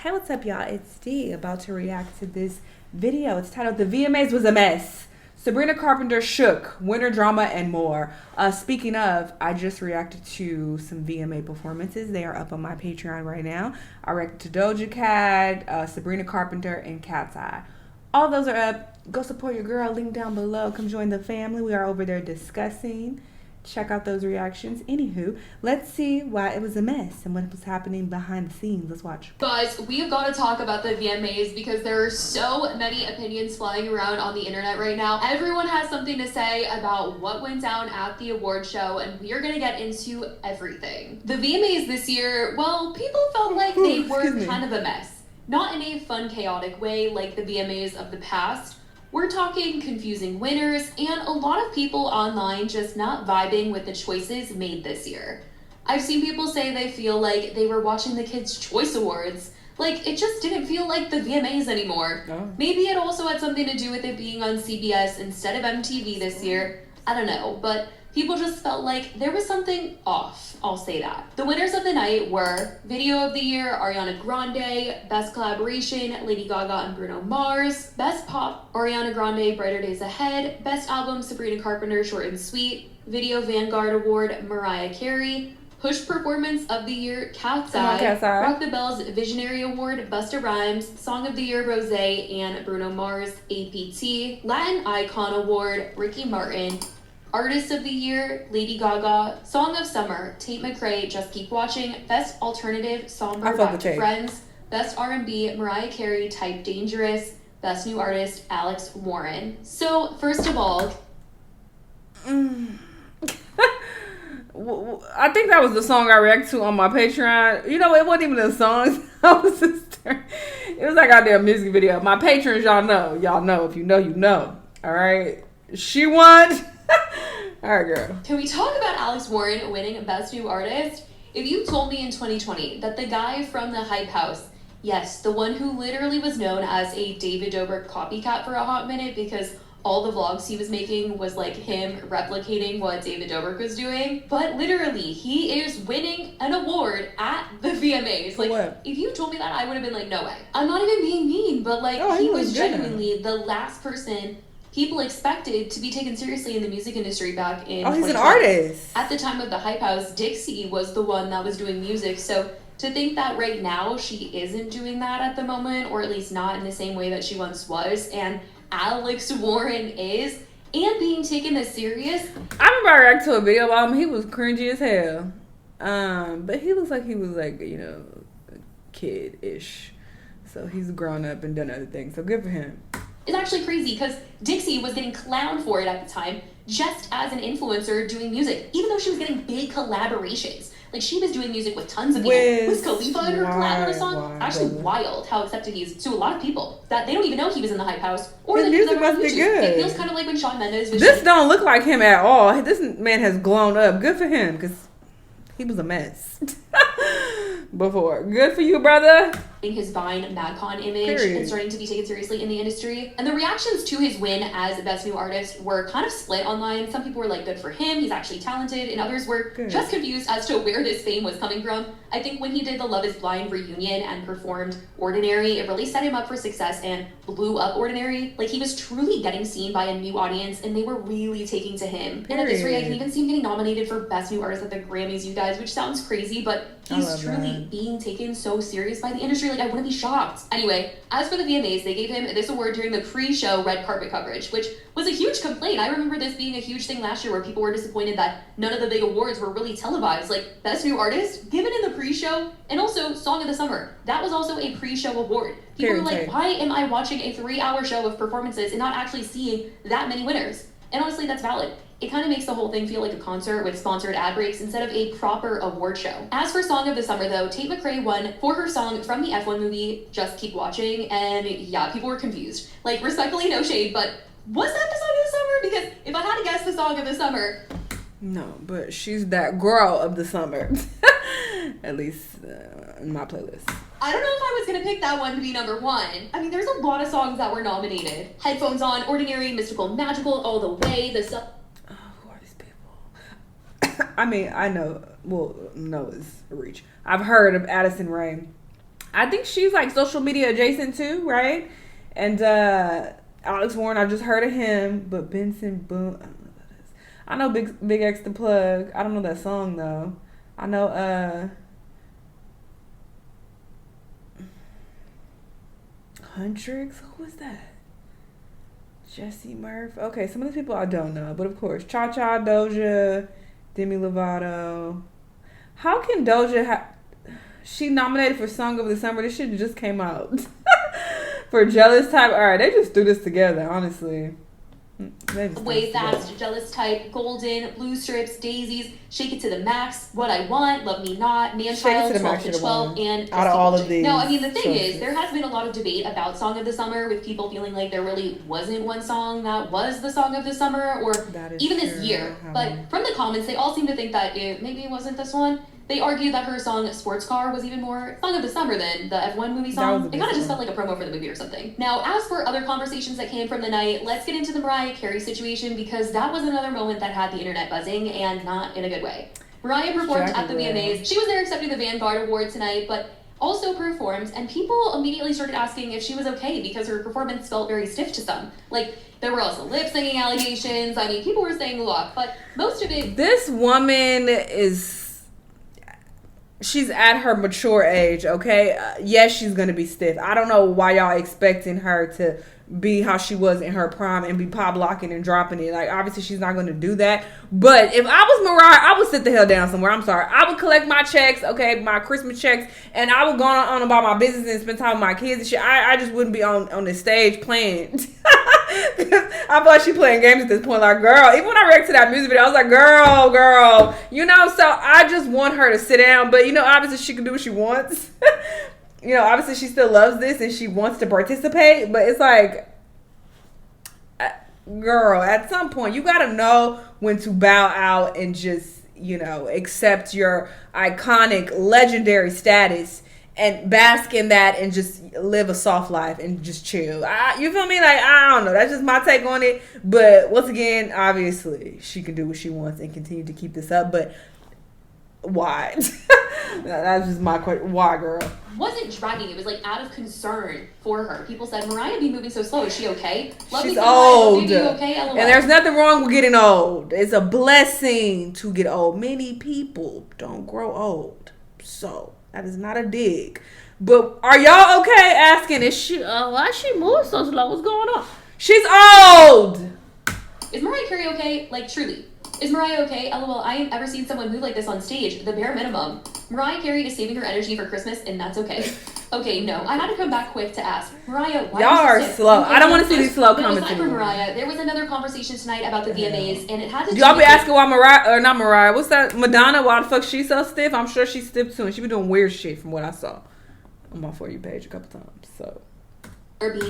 Hey, what's up, y'all? It's Dee, about to react to this video. It's titled "The VMAs Was a Mess." Sabrina Carpenter shook, winter drama, and more. Speaking of, I just reacted to some VMA performances. They are up on my Patreon right now. I reacted to Doja Cat, Sabrina Carpenter, and Cat's Eye. All those are up. Go support your girl. Link down below. Come join the family. We are over there discussing. Check out those reactions. Anywho, let's see why it was a mess and what was happening behind the scenes. Let's watch. Guys, we've got to talk about the VMAs because there are so many opinions flying around on the internet right now. Everyone has something to say about what went down at the award show, and we are going to get into everything. The VMAs this year, well, people felt like they were kind of a mess. Not in a fun, chaotic way like the VMAs of the past. We're talking confusing winners and a lot of people online just not vibing with the choices made this year. I've seen people say they feel like they were watching the Kids' Choice Awards. Like, it just didn't feel like the VMAs anymore. Oh. Maybe it also had something to do with it being on CBS instead of MTV this year. I don't know, but people just felt like there was something off, I'll say that. The winners of the night were Video of the Year, Ariana Grande, Best Collaboration, Lady Gaga and Bruno Mars, Best Pop, Ariana Grande, Brighter Days Ahead, Best Album, Sabrina Carpenter, Short and Sweet, Video Vanguard Award, Mariah Carey, Push Performance of the Year, Cat's Eye, Rock the Bells Visionary Award, Busta Rhymes, Song of the Year, Rosé and Bruno Mars, APT, Latin Icon Award, Ricky Martin, Artist of the Year, Lady Gaga, Song of Summer, Tate McRae, Just Keep Watching, Best Alternative, Somber, Back to Friends, Best R&B, Mariah Carey, Type Dangerous, Best New Artist, Alex Warren. So, first of all, I think that was the song I reacted to on my Patreon. You know, it wasn't even a song. It was like out there a music video. My patrons, y'all know. Y'all know. If you know, you know. All right. She won. All right, girl. Can we talk about Alex Warren winning Best New Artist? If you told me in 2020 that the guy from the Hype House, yes, the one who literally was known as a David Dobrik copycat for a hot minute because all the vlogs he was making was like him replicating what David Dobrik was doing, but literally he is winning an award at the VMAs. Like, what? If you told me that, I would have been like, no way. I'm not even being mean, but like, he was genuinely the last person people expected to be taken seriously in the music industry back in. Oh, he's an artist. At the time of the Hype House, Dixie was the one that was doing music. So to think that right now she isn't doing that at the moment, or at least not in the same way that she once was, and Alex Warren is, and being taken this serious. I remember I reacted to a video about him. He was cringy as hell. But he looks like he was like, you know, kid-ish. So he's grown up and done other things. So good for him. It's actually crazy because Dixie was getting clowned for it at the time just as an influencer doing music, even though she was getting big collaborations. Like, she was doing music with tons of people. Was Khalifa in her collab on a song? Actually wild how accepted he is to a lot of people that they don't even know he was in the Hype House or his music must be good. It feels kind of like when Shawn Mendes was This don't look like him at all. This man has grown up. Good for him because he was a mess before. Good for you, brother. His Vine MadCon image and starting to be taken seriously in the industry. And the reactions to his win as Best New Artist were kind of split online. Some people were like, good for him, he's actually talented, and others were just confused as to where this fame was coming from. I think when he did the Love is Blind reunion and performed Ordinary, it really set him up for success and blew up Ordinary. Like, he was truly getting seen by a new audience, and they were really taking to him. And at this rate, I can even see him getting nominated for Best New Artist at the Grammys, you guys, which sounds crazy, but he's truly being taken so serious by the industry. Like, I wouldn't be shocked. Anyway, as for the VMAs, they gave him this award during the pre-show red carpet coverage, which was a huge complaint. I remember this being a huge thing last year where people were disappointed that none of the big awards were really televised. Like, Best New Artist, given in the pre-show, and also Song of the Summer. That was also a pre-show award. People were like, why am I watching a 3-hour show of performances and not actually seeing that many winners? And honestly, that's valid. It kind of makes the whole thing feel like a concert with sponsored ad breaks instead of a proper award show. As for Song of the Summer, though, Tate McRae won for her song from the F1 movie, Just Keep Watching, and yeah, people were confused. Like, respectfully, no shade, but was that the Song of the Summer? Because if I had to guess the Song of the Summer... No, but she's that girl of the summer. At least in my playlist. I don't know if I was going to pick that one to be number one. I mean, there's a lot of songs that were nominated. Headphones On, Ordinary, Mystical, Magical, All the Way, who are these people? I mean, I know, well, no is a reach. I've heard of Addison Rae. I think she's like social media adjacent too, right? And Alex Warren, I just heard of him, but Benson Boone, I don't know what that is. I know Big X the Plug. I don't know that song though. I know Huntrix. Who was that? Jesse Murph. Okay, some of the people I don't know, but of course, Cha Cha, Doja, Demi Lovato. How can Doja she nominated for Song of the Summer? This shit just came out. For Jealous Type. Alright, they just threw this together, honestly. Way Fast, Jealous Type, Golden, Blue Strips, Daisies, Shake It to the Max, What I Want, Love Me Not, Man Child, 12 to 12, and out of all of these. No, I mean, the thing is, there has been a lot of debate about Song of the Summer, with people feeling like there really wasn't one song that was the Song of the Summer, or even this year. But from the comments, they all seem to think that maybe it wasn't this one. They argued that her song Sports Car was even more Song of the Summer than the F1 movie song. It kind of just felt like a promo for the movie or something. Now, as for other conversations that came from the night, let's get into the Mariah Carey situation, because that was another moment that had the internet buzzing, and not in a good way. Mariah performed at the VMAs. She was there accepting the Vanguard Award tonight, but also performed, and people immediately started asking if she was okay, because her performance felt very stiff to some. Like, there were also lip-syncing allegations. I mean, people were saying a lot, but most of it... This woman is... She's at her mature age, okay? Yes, she's going to be stiff. I don't know why y'all expecting her to be how she was in her prime and be pop locking and dropping it. Like, obviously, she's not going to do that. But if I was Mariah, I would sit the hell down somewhere. I'm sorry. I would collect my checks, okay, my Christmas checks, and I would go on about my business and spend time with my kids and shit. I just wouldn't be on the stage playing. I feel like she playing games at this point. Like, girl, even when I reacted to that music video, I was like, girl, you know. So I just want her to sit down, but you know, obviously she can do what she wants. You know, obviously she still loves this and she wants to participate, but it's like, girl, at some point you gotta know when to bow out and just, you know, accept your iconic, legendary status and bask in that and just live a soft life and just chill. You feel me? Like, I don't know. That's just my take on it. But once again, obviously, she can do what she wants and continue to keep this up. But why? That's just my question. Why, girl? Wasn't dragging. It was like out of concern for her. People said, Mariah be moving so slow. Is she okay? She's old. Maybe okay? LOL. And there's nothing wrong with getting old. It's a blessing to get old. Many people don't grow old. So that is not a dig. But are y'all okay asking, is she, why is she moving so slow? What's going on? She's old. Is Mariah Carey okay? Like, truly. Is Mariah okay? LOL, I ain't ever seen someone move like this on stage. The bare minimum. Mariah Carey is saving her energy for Christmas, and that's okay. Okay, no, I had to come back quick to ask. Mariah, why y'all are slow. Okay, I don't want to see these slow comments anymore. anymore. Mariah, there was another conversation tonight about the VMAs, and it had to do y'all be asking why Mariah, or not Mariah, what's that? Madonna, why the fuck she's so stiff? I'm sure she's stiff too, and she be doing weird shit from what I saw on my For You page a couple times. So,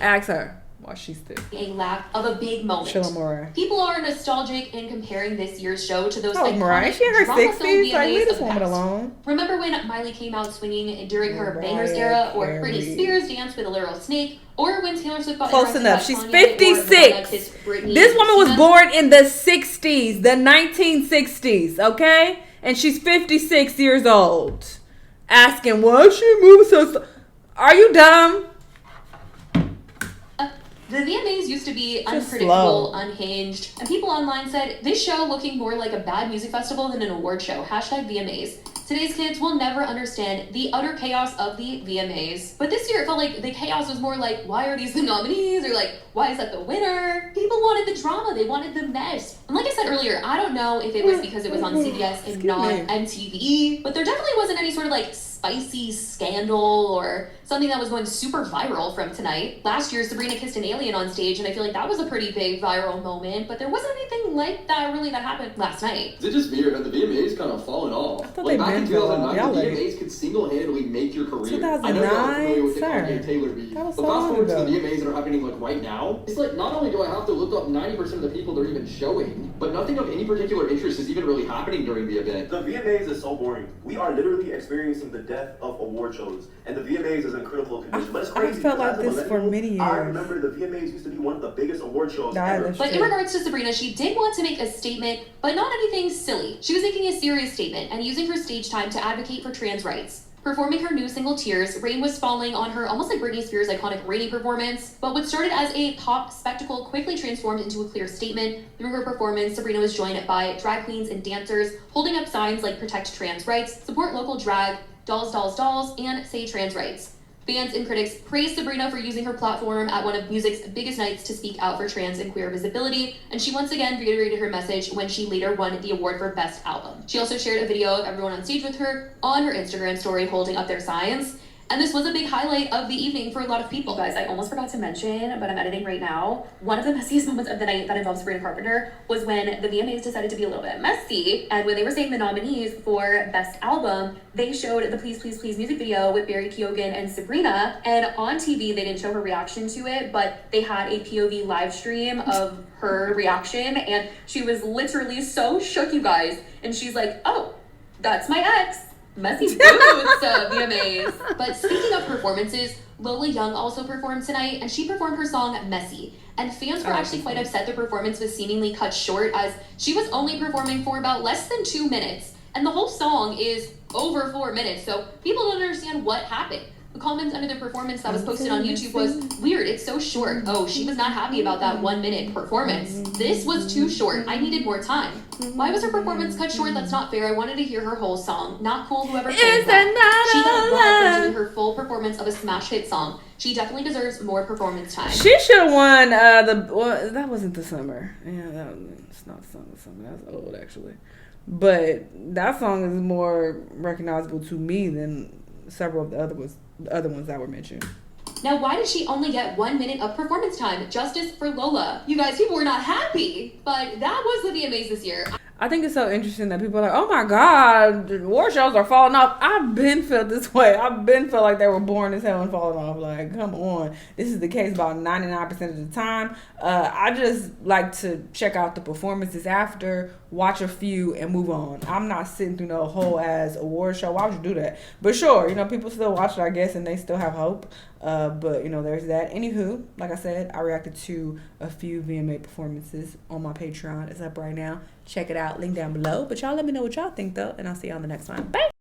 ask her why she's stiff. A lack of a big moment. Chill on Mariah. People are nostalgic in comparing this year's show to those iconic Mariah. She in her 60s. Like, leave this woman alone. Remember when Miley came out swinging during her Bangers era, or Britney Spears danced with a literal snake, or when Taylor Swift got close enough. She's 56. This woman was born in the 60s, the 1960s, okay? And she's 56 years old. Asking, why is she moving so slow? Are you dumb? The VMAs used to be unpredictable, unhinged, and people online said, this show looking more like a bad music festival than an award show. Hashtag VMAs. Today's kids will never understand the utter chaos of the VMAs. But this year it felt like the chaos was more like, why are these the nominees? Or like, why is that the winner? People wanted the drama. They wanted the mess. And like I said earlier, I don't know if it was because it was on CBS and not MTV, but there definitely wasn't any sort of like spicy scandal or something that was going super viral from tonight. Last year, Sabrina kissed an alien on stage, and I feel like that was a pretty big viral moment, but there wasn't anything like that really that happened last night. Is it just me or have the VMAs kind of fallen off? Like back in 2009, the VMAs could single-handedly make your career. 2009, I know you're not familiar with the Kanye Taylor beef, but fast forward to the VMAs that are happening like right now, it's like not only do I have to look up 90% of the people they're even showing, but nothing of any particular interest is even really happening during the event. The VMAs is so boring. We are literally experiencing the death of award shows, and the VMAs is in critical condition. But it's crazy. I felt like this for many years. I remember the VMAs used to be one of the biggest award shows ever. But in regards to Sabrina, she did want to make a statement, but not anything silly. She was making a serious statement and using her stage time to advocate for trans rights. Performing her new single Tears, rain was falling on her almost like Britney Spears' iconic Rainy performance, but what started as a pop spectacle quickly transformed into a clear statement. Through her performance, Sabrina was joined by drag queens and dancers holding up signs like protect trans rights, support local drag, dolls, dolls, dolls, and say trans rights. Fans and critics praised Sabrina for using her platform at one of music's biggest nights to speak out for trans and queer visibility, and she once again reiterated her message when she later won the award for Best Album. She also shared a video of everyone on stage with her on her Instagram story holding up their signs, and this was a big highlight of the evening for a lot of people. Guys, I almost forgot to mention, but I'm editing right now, one of the messiest moments of the night that involves Sabrina Carpenter was when the VMAs decided to be a little bit messy, and when they were saying the nominees for Best Album, they showed the Please Please Please music video with Barry Keoghan and Sabrina, and on TV they didn't show her reaction to it, but they had a POV live stream of her reaction, and she was literally so shook, you guys, and she's like, oh, that's my ex. Messy boots, VMAs. But speaking of performances, Lola Young also performed tonight, and she performed her song Messy. And fans were actually quite upset the performance was seemingly cut short, as she was only performing for about less than 2 minutes. And the whole song is over 4 minutes, so people don't understand what happened. The comments under the performance that was posted on YouTube was, weird, it's so short. Oh, she was not happy about that 1 minute performance. This was too short. I needed more time. Why was her performance cut short? That's not fair. I wanted to hear her whole song. Not cool, whoever said that. She got robbed for doing her full performance of a smash hit song. She definitely deserves more performance time. She should have won that wasn't the summer. Yeah, it's not the summer. That's old, actually. But that song is more recognizable to me than several of the other ones that were mentioned. Now, why did she only get 1 minute of performance time? Justice for Lola. You guys, people were not happy, but that was the VMAs this year. I think it's so interesting that people are like, oh my God, award shows are falling off. I've been felt this way. I've been felt like they were born as hell and falling off. Like, come on. This is the case about 99% of the time. I just like to check out the performances after, watch a few, and move on. I'm not sitting through no whole ass award show. Why would you do that? But sure, people still watch it, I guess, and they still have hope. But, there's that. Anywho, like I said, I reacted to a few VMA performances on my Patreon. It's up right now. Check it out. Link down below. But y'all let me know what y'all think, though. And I'll see you on the next one. Bye.